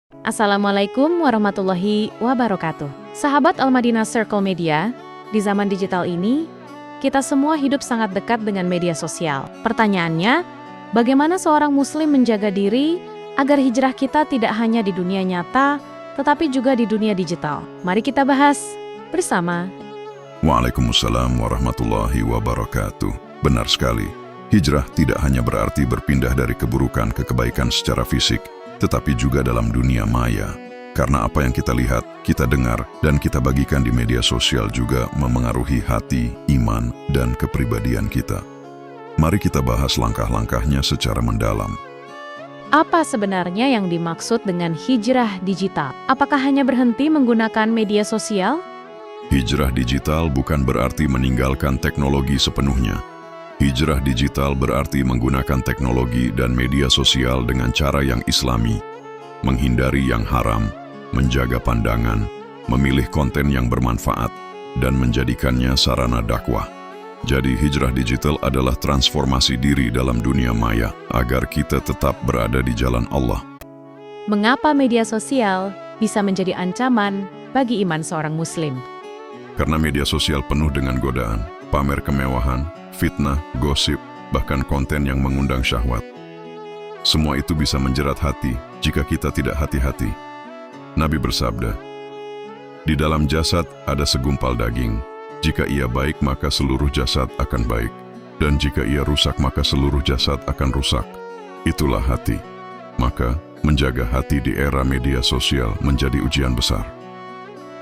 Assalamualaikum warahmatullahi wabarakatuh. Sahabat Al-Madinah Circle Media, di zaman digital ini, kita semua hidup sangat dekat dengan media sosial. Pertanyaannya, bagaimana seorang muslim menjaga diri agar hijrah kita tidak hanya di dunia nyata, tetapi juga di dunia digital? Mari kita bahas bersama. Waalaikumsalam warahmatullahi wabarakatuh. Benar sekali, hijrah tidak hanya berarti berpindah dari keburukan ke kebaikan secara fisik, tetapi juga dalam dunia maya. Karena apa yang kita lihat, kita dengar, dan kita bagikan di media sosial juga memengaruhi hati, iman, dan kepribadian kita. Mari kita bahas langkah-langkahnya secara mendalam. Apa sebenarnya yang dimaksud dengan hijrah digital? Apakah hanya berhenti menggunakan media sosial? Hijrah digital bukan berarti meninggalkan teknologi sepenuhnya. Hijrah digital berarti menggunakan teknologi dan media sosial dengan cara yang islami, menghindari yang haram, menjaga pandangan, memilih konten yang bermanfaat, dan menjadikannya sarana dakwah. Jadi hijrah digital adalah transformasi diri dalam dunia maya agar kita tetap berada di jalan Allah. Mengapa media sosial bisa menjadi ancaman bagi iman seorang muslim? Karena media sosial penuh dengan godaan, pamer kemewahan, fitnah, gosip, bahkan konten yang mengundang syahwat. Semua itu bisa menjerat hati jika kita tidak hati-hati. Nabi bersabda, "Di dalam jasad ada segumpal daging. Jika ia baik, maka seluruh jasad akan baik. Dan jika ia rusak, maka seluruh jasad akan rusak. Itulah hati." Maka, menjaga hati di era media sosial menjadi ujian besar.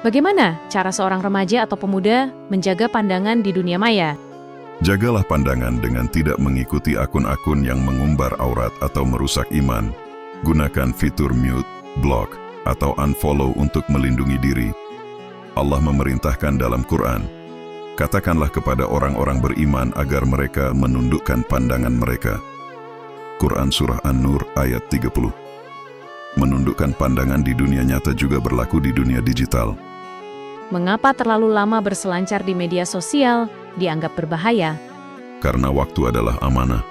Bagaimana cara seorang remaja atau pemuda menjaga pandangan di dunia maya? Jagalah pandangan dengan tidak mengikuti akun-akun yang mengumbar aurat atau merusak iman. Gunakan fitur mute, block, atau unfollow untuk melindungi diri. Allah memerintahkan dalam Quran, "Katakanlah kepada orang-orang beriman agar mereka menundukkan pandangan mereka." Quran Surah An-Nur ayat 30. Menundukkan pandangan di dunia nyata juga berlaku di dunia digital. Mengapa terlalu lama berselancar di media sosial dianggap berbahaya? Karena waktu adalah amanah.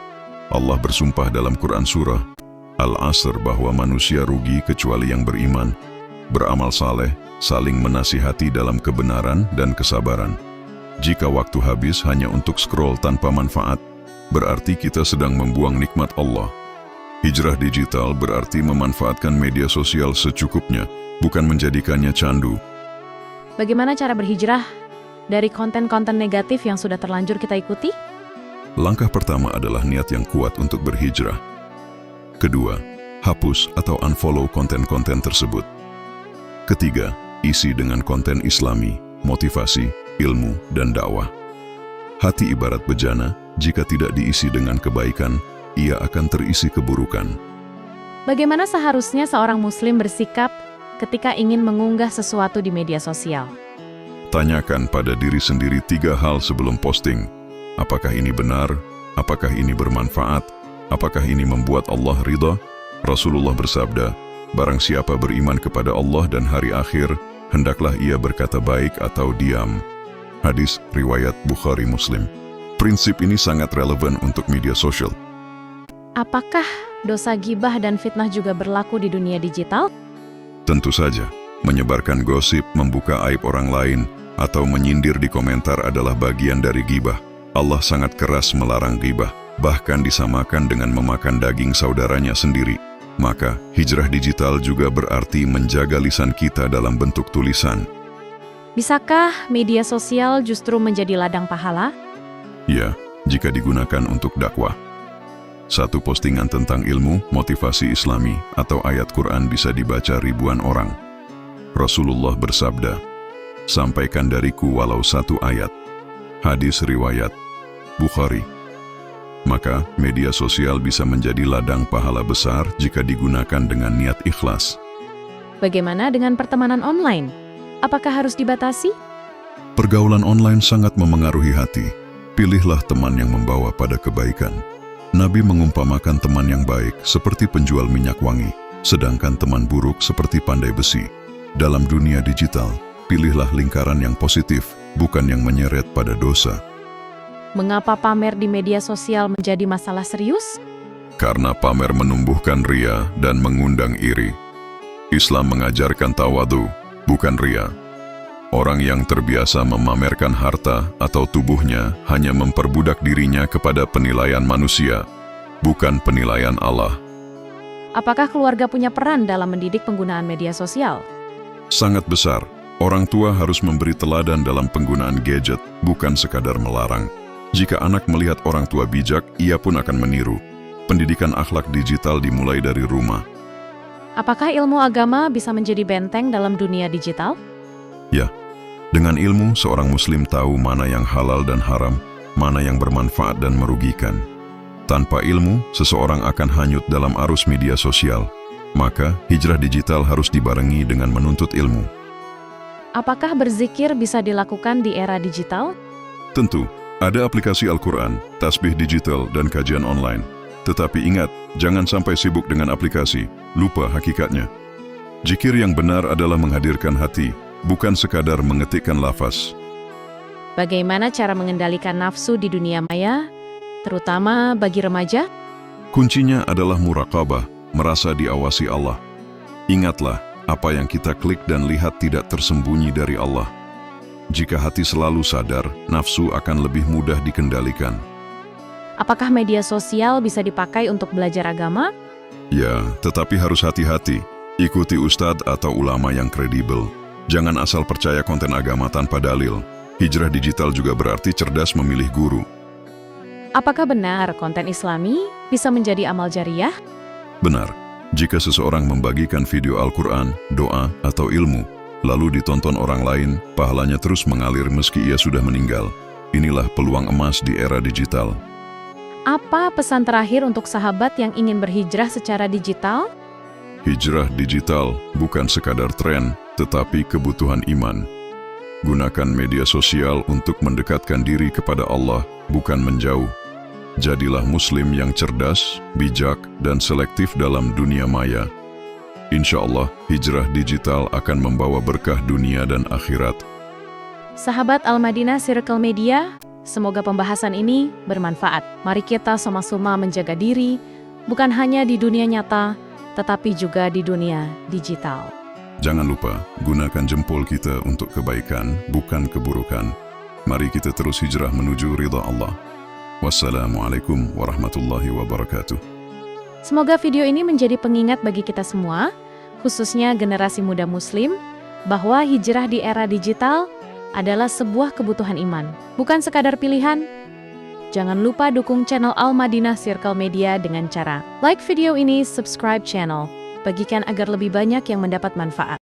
Allah bersumpah dalam Quran Surah Al-Asr bahwa manusia rugi kecuali yang beriman, beramal saleh, saling menasihati dalam kebenaran dan kesabaran. Jika waktu habis hanya untuk scroll tanpa manfaat, berarti kita sedang membuang nikmat Allah. Hijrah digital berarti memanfaatkan media sosial secukupnya, bukan menjadikannya candu. Bagaimana cara berhijrah dari konten-konten negatif yang sudah terlanjur kita ikuti? Langkah pertama adalah niat yang kuat untuk berhijrah. Kedua, hapus atau unfollow konten-konten tersebut. Ketiga, isi dengan konten islami, motivasi, ilmu, dan dakwah. Hati ibarat bejana, jika tidak diisi dengan kebaikan, ia akan terisi keburukan. Bagaimana seharusnya seorang muslim bersikap ketika ingin mengunggah sesuatu di media sosial? Tanyakan pada diri sendiri 3 hal sebelum posting. Apakah ini benar? Apakah ini bermanfaat? Apakah ini membuat Allah ridha? Rasulullah bersabda, "Barang siapa beriman kepada Allah dan hari akhir, hendaklah ia berkata baik atau diam." Hadis riwayat Bukhari Muslim. Prinsip ini sangat relevan untuk media sosial. Apakah dosa gibah dan fitnah juga berlaku di dunia digital? Tentu saja, menyebarkan gosip, membuka aib orang lain, atau menyindir di komentar adalah bagian dari ghibah. Allah sangat keras melarang ghibah, bahkan disamakan dengan memakan daging saudaranya sendiri. Maka, hijrah digital juga berarti menjaga lisan kita dalam bentuk tulisan. Bisakah media sosial justru menjadi ladang pahala? Ya, jika digunakan untuk dakwah. Satu postingan tentang ilmu, motivasi islami, atau ayat Quran bisa dibaca ribuan orang. Rasulullah bersabda, "Sampaikan dariku walau 1 ayat." Hadis riwayat Bukhari. Maka, media sosial bisa menjadi ladang pahala besar jika digunakan dengan niat ikhlas. Bagaimana dengan pertemanan online? Apakah harus dibatasi? Pergaulan online sangat memengaruhi hati. Pilihlah teman yang membawa pada kebaikan. Nabi mengumpamakan teman yang baik seperti penjual minyak wangi, sedangkan teman buruk seperti pandai besi. Dalam dunia digital, pilihlah lingkaran yang positif, bukan yang menyeret pada dosa. Mengapa pamer di media sosial menjadi masalah serius? Karena pamer menumbuhkan ria dan mengundang iri. Islam mengajarkan tawadu, bukan ria. Orang yang terbiasa memamerkan harta atau tubuhnya hanya memperbudak dirinya kepada penilaian manusia, bukan penilaian Allah. Apakah keluarga punya peran dalam mendidik penggunaan media sosial? Sangat besar. Orang tua harus memberi teladan dalam penggunaan gadget, bukan sekadar melarang. Jika anak melihat orang tua bijak, ia pun akan meniru. Pendidikan akhlak digital dimulai dari rumah. Apakah ilmu agama bisa menjadi benteng dalam dunia digital? Ya, dengan ilmu seorang muslim tahu mana yang halal dan haram, mana yang bermanfaat dan merugikan. Tanpa ilmu, seseorang akan hanyut dalam arus media sosial. Maka, hijrah digital harus dibarengi dengan menuntut ilmu. Apakah berzikir bisa dilakukan di era digital? Tentu, ada aplikasi Al-Quran, tasbih digital, dan kajian online. Tetapi ingat, jangan sampai sibuk dengan aplikasi, lupa hakikatnya. Zikir yang benar adalah menghadirkan hati, bukan sekadar mengetikkan lafaz. Bagaimana cara mengendalikan nafsu di dunia maya, terutama bagi remaja? Kuncinya adalah muraqabah, merasa diawasi Allah. Ingatlah, apa yang kita klik dan lihat tidak tersembunyi dari Allah. Jika hati selalu sadar, nafsu akan lebih mudah dikendalikan. Apakah media sosial bisa dipakai untuk belajar agama? Ya, tetapi harus hati-hati. Ikuti ustadz atau ulama yang kredibel. Jangan asal percaya konten agama tanpa dalil. Hijrah digital juga berarti cerdas memilih guru. Apakah benar konten Islami bisa menjadi amal jariah? Benar, jika seseorang membagikan video Al-Quran, doa, atau ilmu, lalu ditonton orang lain, pahalanya terus mengalir meski ia sudah meninggal. Inilah peluang emas di era digital. Apa pesan terakhir untuk sahabat yang ingin berhijrah secara digital? Hijrah digital bukan sekadar tren, tetapi kebutuhan iman. Gunakan media sosial untuk mendekatkan diri kepada Allah, bukan menjauh. Jadilah muslim yang cerdas, bijak, dan selektif dalam dunia maya. Insya Allah, hijrah digital akan membawa berkah dunia dan akhirat. Sahabat Al-Madinah Circle Media, semoga pembahasan ini bermanfaat. Mari kita sama-sama menjaga diri, bukan hanya di dunia nyata, tetapi juga di dunia digital. Jangan lupa, gunakan jempol kita untuk kebaikan, bukan keburukan. Mari kita terus hijrah menuju ridha Allah. Wassalamualaikum warahmatullahi wabarakatuh. Semoga video ini menjadi pengingat bagi kita semua, khususnya generasi muda muslim, bahwa hijrah di era digital adalah sebuah kebutuhan iman, bukan sekadar pilihan. Jangan lupa dukung channel Al-Madinah Circle Media dengan cara like video ini, subscribe channel, bagikan agar lebih banyak yang mendapat manfaat.